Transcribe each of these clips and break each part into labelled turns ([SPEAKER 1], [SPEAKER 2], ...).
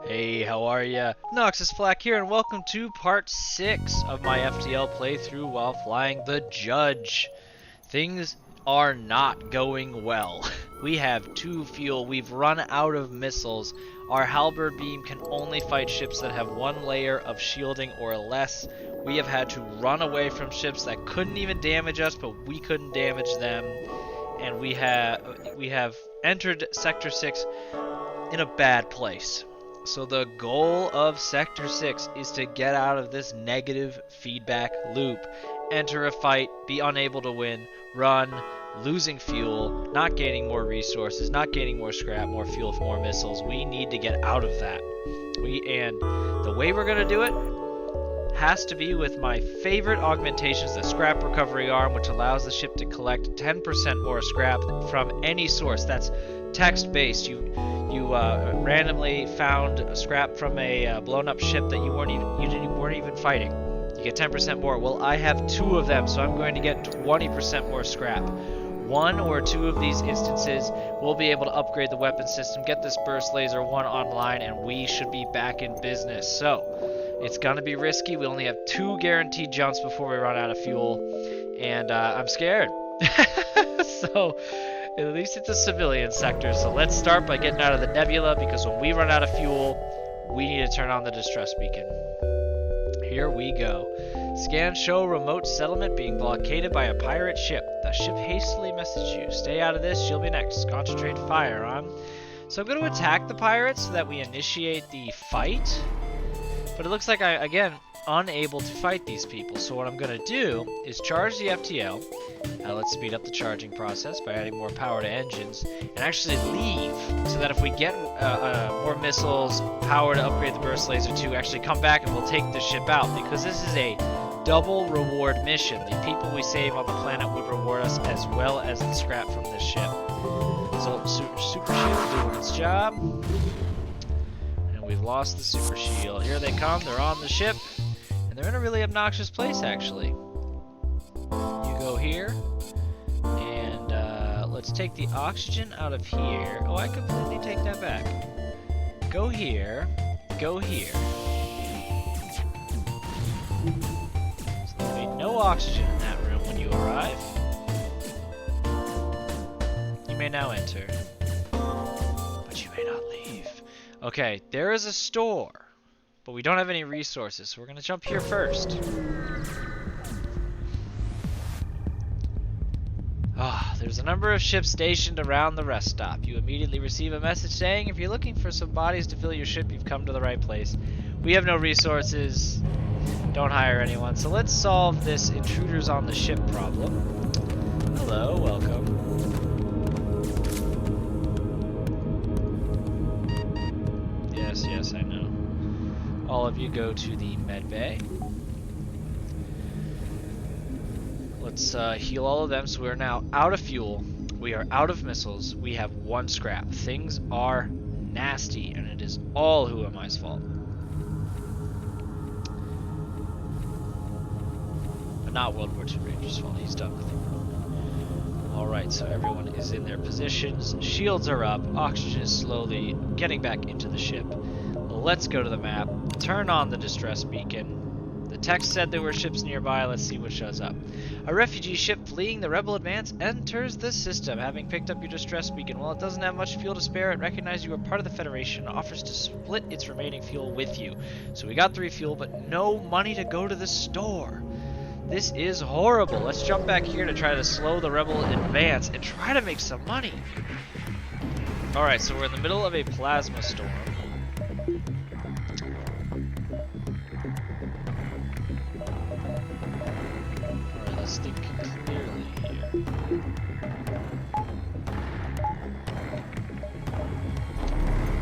[SPEAKER 1] Hey, how are ya? Noxis Flak here, and welcome to part 6 of my FTL playthrough while flying the Judge. Things are not going well. We have 2 fuel, we've run out of missiles. Our halberd beam can only fight ships that have 1 layer of shielding or less. We have had to run away from ships that couldn't even damage us, but we couldn't damage them. And we have entered Sector 6 in a bad place. So the goal of Sector 6 is to get out of this negative feedback loop. Enter a fight, be unable to win, run, losing fuel, not gaining more resources, not gaining more scrap, more fuel, more missiles. We need to get out of that. And the way we're going to do it has to be with my favorite augmentations, the scrap recovery arm, which allows the ship to collect 10% more scrap from any source. That's text-based. You randomly found scrap from a blown up ship that you weren't even fighting. You get 10% more. Well, I have 2 of them, so I'm going to get 20% more scrap. 1 or 2 of these instances, we'll be able to upgrade the weapon system, get this burst laser 1 online, and we should be back in business. So, it's gonna be risky. We only have 2 guaranteed jumps before we run out of fuel, and I'm scared. So, at least it's a civilian sector, so let's start by getting out of the nebula, because when we run out of fuel, we need to turn on the distress beacon. Here we go. Scans show remote settlement being blockaded by a pirate ship. The ship hastily messaged you. Stay out of this, you'll be next. Concentrate fire on. So I'm going to attack the pirates so that we initiate the fight. But it looks like again, unable to fight these people. So what I'm going to do is charge the FTL. Let's speed up the charging process by adding more power to engines, and actually leave, so that if we get more missiles, power to upgrade the burst laser to actually come back and we'll take the ship out, because this is a double reward mission. The people we save on the planet would reward us as well as the scrap from this ship. Zolton Super Shield doing its job. And we've lost the Super Shield. Here they come, they're on the ship, and they're in a really obnoxious place actually. You go here. Let's take the oxygen out of here. Oh, I completely take that back. Go here. Go here. So there'll be no oxygen in that room when you arrive. You may now enter, but you may not leave. Okay, there is a store, but we don't have any resources, so we're gonna jump here first. There's a number of ships stationed around the rest stop. You immediately receive a message saying, if you're looking for some bodies to fill your ship, you've come to the right place. We have no resources. Don't hire anyone. So let's solve this intruders on the ship problem. Hello, welcome. Yes, I know. All of you go to the med bay. Let's heal all of them, so we're now out of fuel, we are out of missiles, we have 1 scrap. Things are nasty, and it is all Who Am I's fault. But not World War II Ranger's fault, he's done nothing wrong. Alright, so everyone is in their positions, shields are up, oxygen is slowly getting back into the ship. Let's go to the map, turn on the distress beacon. The text said there were ships nearby. Let's see what shows up. A refugee ship fleeing the rebel advance enters the system, having picked up your distress beacon. While it doesn't have much fuel to spare, it recognizes you are part of the Federation and offers to split its remaining fuel with you. So we got 3 fuel, but no money to go to the store. This is horrible. Let's jump back here to try to slow the rebel advance and try to make some money. Alright, so we're in the middle of a plasma storm. Let's think clearly here.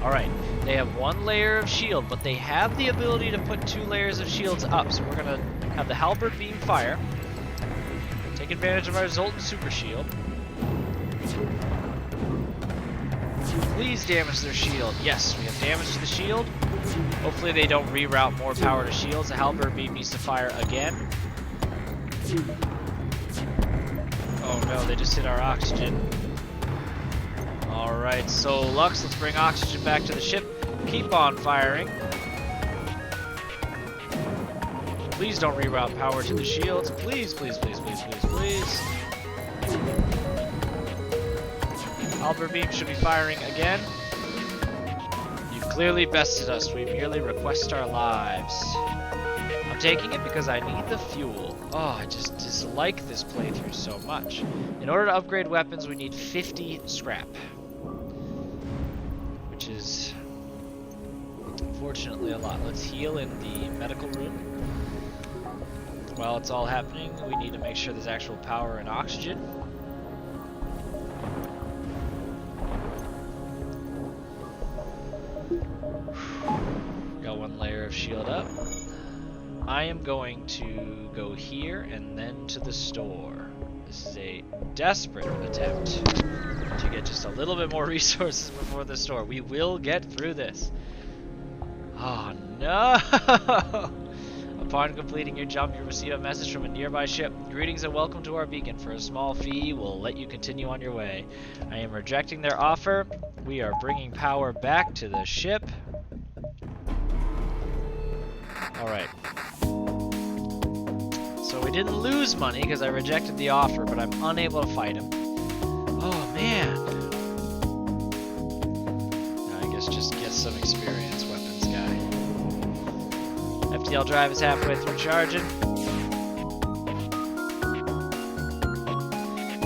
[SPEAKER 1] Alright, they have 1 layer of shield, but they have the ability to put 2 layers of shields up, so we're gonna have the halberd beam fire. Take advantage of our Zolton Super Shield. Please damage their shield. Yes, we have damage to the shield. Hopefully they don't reroute more power to shields. The halberd beam needs to fire again. Oh no, they just hit our oxygen. Alright, so Lux, let's bring oxygen back to the ship. keep on firing. Please don't reroute power to the shields. Please, please, please, please, please, please. Halberd beam should be firing again. You've clearly bested us. We merely request our lives. I'm taking it because I need the fuel. Oh, I just dislike this playthrough so much. In order to upgrade weapons, we need 50 scrap. Which is, unfortunately, a lot. Let's heal in the medical room. While it's all happening, we need to make sure there's actual power and oxygen. Got one layer of shield up. I am going to go here and then to the store. This is a desperate attempt to get just a little bit more resources before the store. We will get through this. Oh no! Upon completing your jump, you receive a message from a nearby ship. Greetings and welcome to our beacon. For a small fee, we'll let you continue on your way. I am rejecting their offer. We are bringing power back to the ship. Alright. So we didn't lose money because I rejected the offer, but I'm unable to fight him. Oh man. I guess just get some experience, weapons guy. FTL drive is halfway through charging.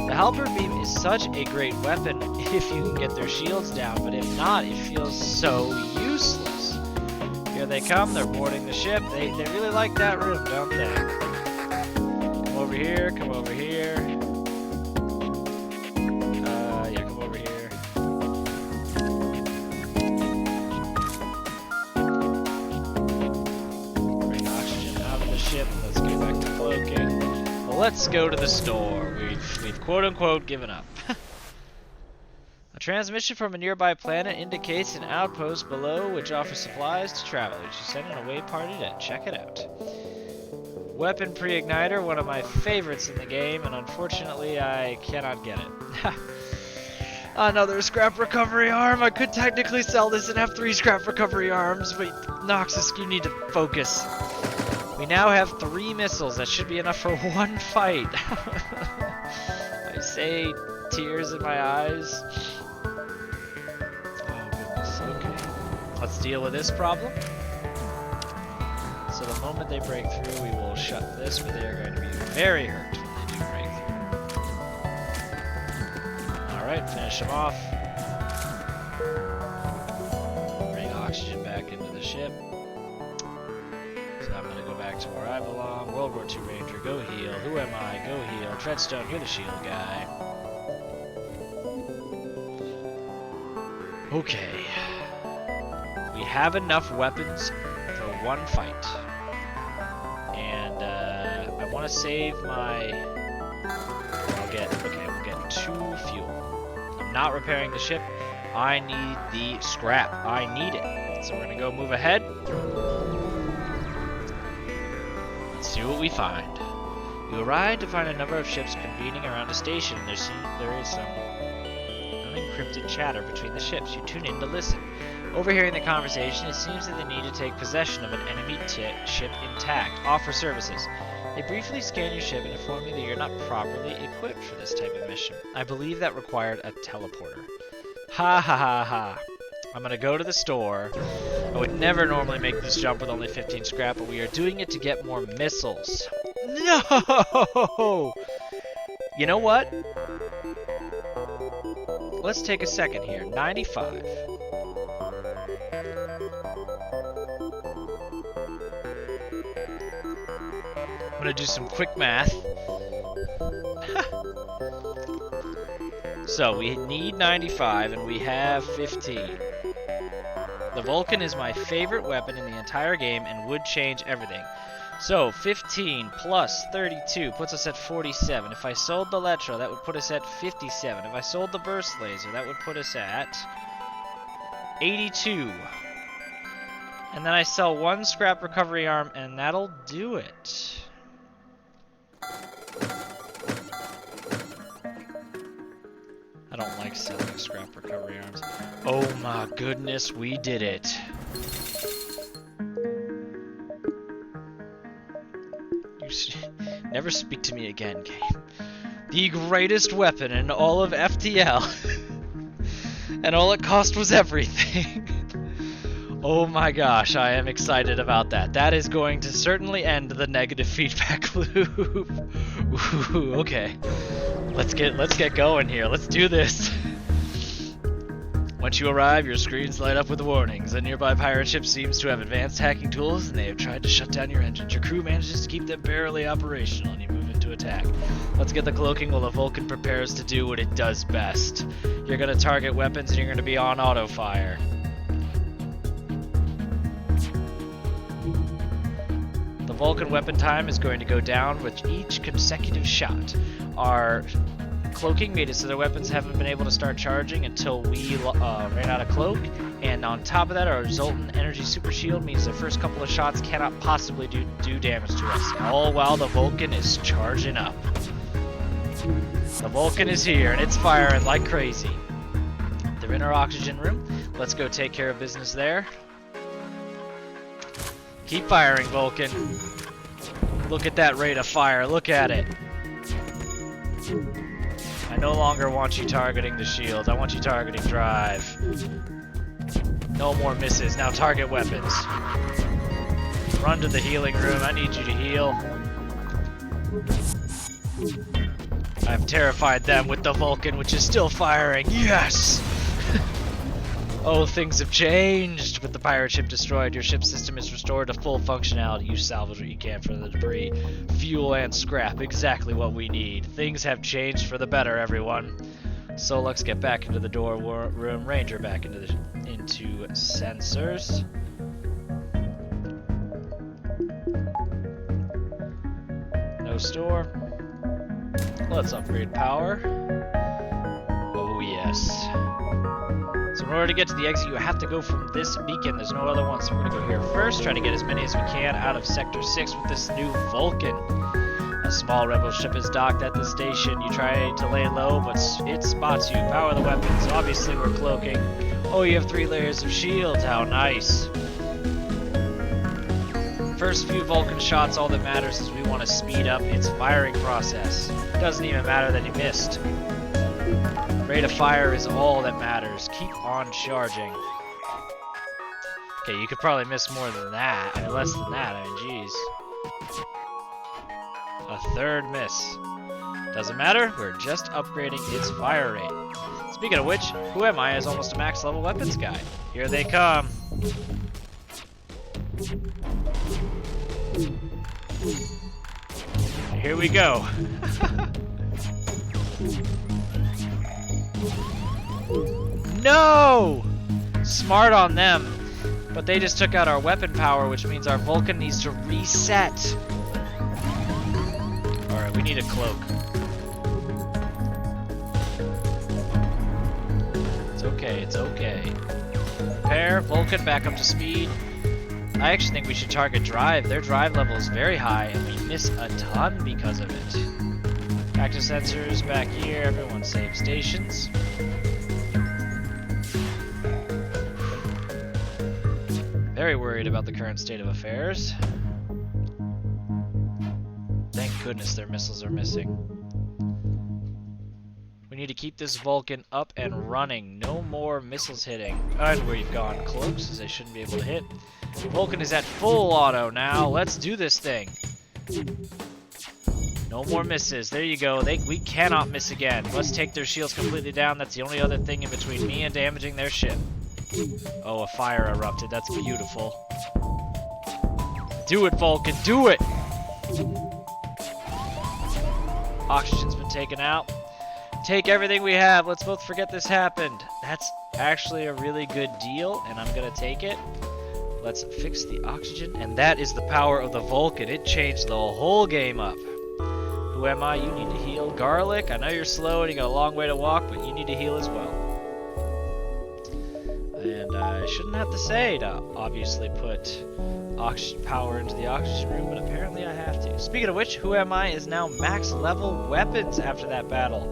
[SPEAKER 1] The halberd beam is such a great weapon if you can get their shields down, but if not, it feels so useless. Here they come, they're boarding the ship. They really like that room, don't they? Come over here, come over here. Yeah, come over here. Bring oxygen out of the ship. Let's get back to cloaking. Well, let's go to the store. We've quote-unquote given up. A transmission from a nearby planet indicates an outpost below which offers supplies to travelers. You send an away party to check it out. Weapon pre-igniter, one of my favorites in the game, and unfortunately I cannot get it. Another scrap recovery arm. I could technically sell this and have 3 scrap recovery arms, but Noxis, you need to focus. We now have 3 missiles. That should be enough for 1 fight. I say, tears in my eyes. Oh goodness, okay. Let's deal with this problem. So the moment they break through, we will shut this, but they are going to be very hurt when they do break through. Alright, finish them off. Bring oxygen back into the ship. So I'm going to go back to where I belong. World War II Ranger, go heal. Who am I? Go heal. Treadstone, you're the shield guy. Okay. We have enough weapons for 1 fight. And I want to save my... we'll get 2 fuel. I'm not repairing the ship. I need the scrap. I need it. So we're going to go move ahead. Let's see what we find. You arrive to find a number of ships convening around a station. There is some unencrypted chatter between the ships. You tune in to listen. Overhearing the conversation, it seems that they need to take possession of an enemy ship intact. Offer services. They briefly scan your ship and inform you that you're not properly equipped for this type of mission. I believe that required a teleporter. Ha ha ha ha. I'm gonna go to the store. I would never normally make this jump with only 15 scrap, but we are doing it to get more missiles. No! You know what? Let's take a second here. 95. I'm gonna do some quick math. So we need 95 and we have 15. The Vulcan is my favorite weapon in the entire game and would change everything. So 15 plus 32 puts us at 47. If I sold the Electro, that would put us at 57. If I sold the Burst Laser, that would put us at 82. And then I sell 1 scrap recovery arm and that'll do it. I don't like selling scrap recovery arms. Oh my goodness, we did it. Never speak to me again, game. The greatest weapon in all of FTL. And all it cost was everything. Oh my gosh, I am excited about that. That is going to certainly end the negative feedback loop. Ooh, okay. Let's get going here. Let's do this. Once you arrive, your screens light up with warnings. A nearby pirate ship seems to have advanced hacking tools, and they have tried to shut down your engines. Your crew manages to keep them barely operational, and you move into attack. Let's get the cloaking while the Vulcan prepares to do what it does best. You're going to target weapons, and you're going to be on auto fire. The Vulcan weapon time is going to go down with each consecutive shot. Our cloaking made it so their weapons haven't been able to start charging until we ran out of cloak, and on top of that, our Zolton energy super shield means the first couple of shots cannot possibly do damage to us, all while the Vulcan is charging up. The Vulcan is here and it's firing like crazy. They're in our oxygen room. Let's go take care of business there. Keep firing, Vulcan. Look at that rate of fire, look at it. I no longer want you targeting the shields, I want you targeting drive. No more misses, now target weapons. Run to the healing room, I need you to heal. I've terrified them with the Vulcan, which is still firing, yes! Oh, things have changed. With the pirate ship destroyed, your ship system is restored to full functionality. You salvage what you can from the debris. Fuel and scrap, exactly what we need. Things have changed for the better, everyone. Solux, get back into the door room. Ranger, back into sensors. No store. Let's upgrade power. Oh, yes. So in order to get to the exit, you have to go from this beacon. There's no other one, so we're going to go here first. Try to get as many as we can out of Sector 6 with this new Vulcan. A small rebel ship is docked at the station. You try to lay low, but it spots you. Power the weapons. Obviously, we're cloaking. Oh, you have 3 layers of shields. How nice. First few Vulcan shots, all that matters is we want to speed up its firing process. It doesn't even matter that he missed. Rate of fire is all that matters. Keep on charging. Okay, you could probably miss more than that. I mean, less than that. I mean, jeez. A third miss. Doesn't matter. We're just upgrading its fire rate. Speaking of which, who am I as almost a max level weapons guy? Here they come. Here we go. No! Smart on them. But they just took out our weapon power, which means our Vulcan needs to reset. Alright, we need a cloak. It's okay, it's okay. Repair, Vulcan, back up to speed. I actually think we should target drive. Their drive level is very high, and we miss a ton because of it. Active sensors back here, everyone save stations. Very worried about the current state of affairs. Thank goodness their missiles are missing. We need to keep this Vulcan up and running. No more missiles hitting. And we've gone cloaks, as they shouldn't be able to hit. Vulcan is at full auto now. Let's do this thing. No more misses. There you go. We cannot miss again. Let's take their shields completely down. That's the only other thing in between me and damaging their ship. Oh, a fire erupted. That's beautiful. Do it, Vulcan. Do it! Oxygen's been taken out. Take everything we have. Let's both forget this happened. That's actually a really good deal, and I'm going to take it. Let's fix the oxygen, and that is the power of the Vulcan. It changed the whole game up. Who am I? You need to heal. Garlic, I know you're slow and you got a long way to walk, but you need to heal as well. And I shouldn't have to say to obviously put oxygen power into the oxygen room, but apparently I have to. Speaking of which, Who Am I is now max level weapons after that battle,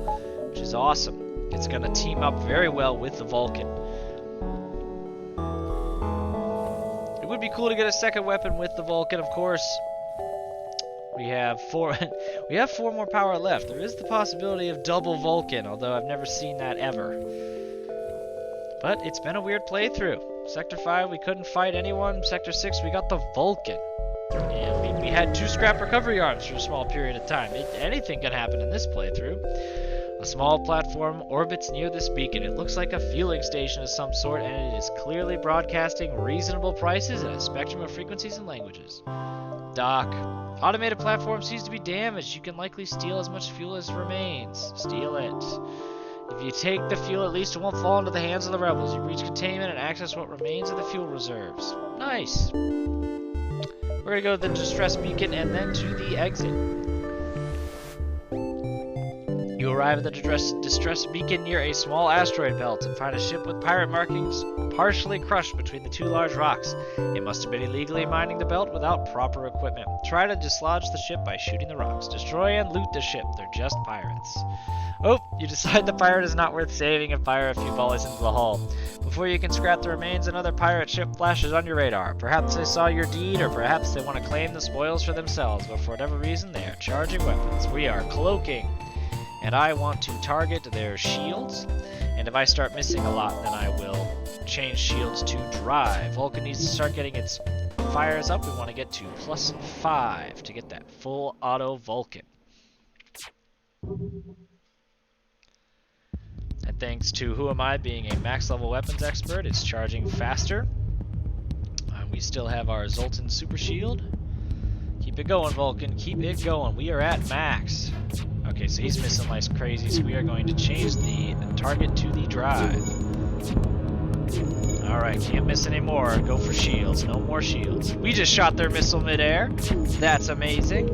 [SPEAKER 1] which is awesome. It's going to team up very well with the Vulcan. would be cool to get a second weapon with the Vulcan, of course. We have four. We have 4 more power left. There is the possibility of double Vulcan, although I've never seen that ever. But it's been a weird playthrough. Sector 5, we couldn't fight anyone. Sector 6, we got the Vulcan. And we had 2 scrap recovery arms for a small period of time. Anything can happen in this playthrough. A small platform orbits near this beacon. It looks like a fueling station of some sort, and it is clearly broadcasting reasonable prices at a spectrum of frequencies and languages. Dock. Automated platform seems to be damaged. You can likely steal as much fuel as remains. Steal it. If you take the fuel, at least it won't fall into the hands of the rebels. You reach containment and access what remains of the fuel reserves. Nice. We're gonna go to the distress beacon and then to the exit. You arrive at the distress beacon near a small asteroid belt and find a ship with pirate markings partially crushed between the 2 large rocks. It must have been illegally mining the belt without proper equipment. Try to dislodge the ship by shooting the rocks. Destroy and loot the ship. They're just pirates. Oh, you decide the pirate is not worth saving and fire a few volleys into the hull. Before you can scrap the remains, another pirate ship flashes on your radar. Perhaps they saw your deed, or perhaps they want to claim the spoils for themselves, but for whatever reason, they are charging weapons. We are cloaking. And I want to target their shields, and if I start missing a lot, then I will change shields to drive. Vulcan needs to start getting its fires up. We want to get to +5 to get that full auto Vulcan. And thanks to Who Am I being a max level weapons expert, it's charging faster. We still have our Zolton Super Shield. Keep it going, Vulcan. Keep it going. We are at max. Okay, so he's missing like crazy, so we are going to change the target to the drive. Alright, can't miss anymore. Go for shields. No more shields. We just shot their missile midair. That's amazing.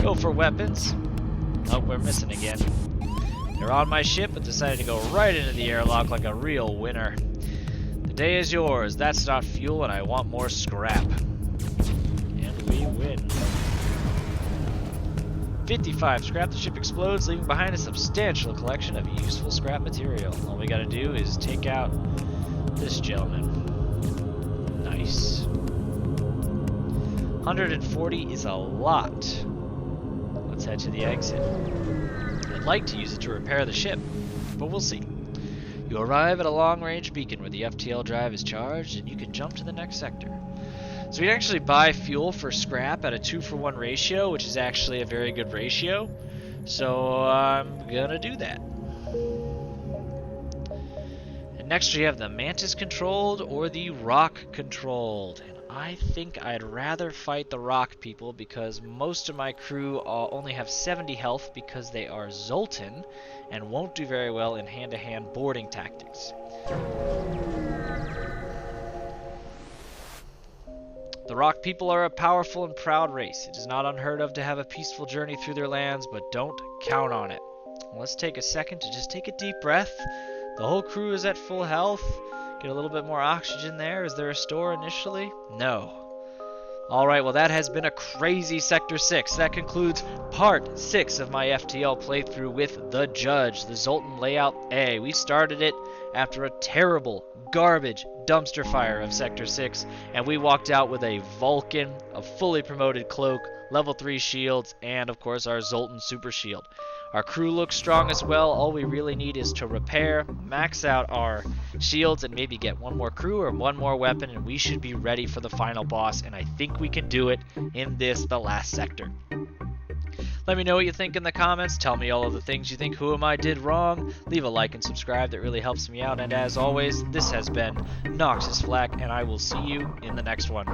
[SPEAKER 1] Go for weapons. Oh, we're missing again. They're on my ship, but decided to go right into the airlock like a real winner. The day is yours. That's not fuel, and I want more scrap. And we win. 55 scrap. The ship explodes, leaving behind a substantial collection of useful scrap material. All we gotta do is take out this gentleman. Nice. 140 is a lot. Let's head to the exit. I'd like to use it to repair the ship, but we'll see. You arrive at a long-range beacon where the FTL drive is charged, and you can jump to the next sector. So we can actually buy fuel for scrap at a 2-for-1 ratio, which is actually a very good ratio. So I'm gonna do that. And next we have the Mantis controlled or the Rock controlled. And I think I'd rather fight the Rock people because most of my crew only have 70 health because they are Zoltan and won't do very well in hand-to-hand boarding tactics. The Rock people are a powerful and proud race. It is not unheard of to have a peaceful journey through their lands, but don't count on it. Let's take a second to just take a deep breath. The whole crew is at full health. Get a little bit more oxygen there. Is there a store initially? No. Alright, well that has been a crazy Sector 6. That concludes Part 6 of my FTL playthrough with the Judge, the Zolton Layout A. We started it after a terrible, garbage dumpster fire of Sector 6, and we walked out with a Vulcan, a fully promoted cloak, level 3 shields, and of course our Zolton Super Shield. Our crew looks strong as well. All we really need is to repair, max out our shields, and maybe get one more crew or one more weapon, and we should be ready for the final boss, and I think we can do it in this, the last sector. Let me know what you think in the comments. Tell me all of the things you think Who Am I did wrong. Leave a like and subscribe. That really helps me out. And as always, this has been Noxis Flak, and I will see you in the next one.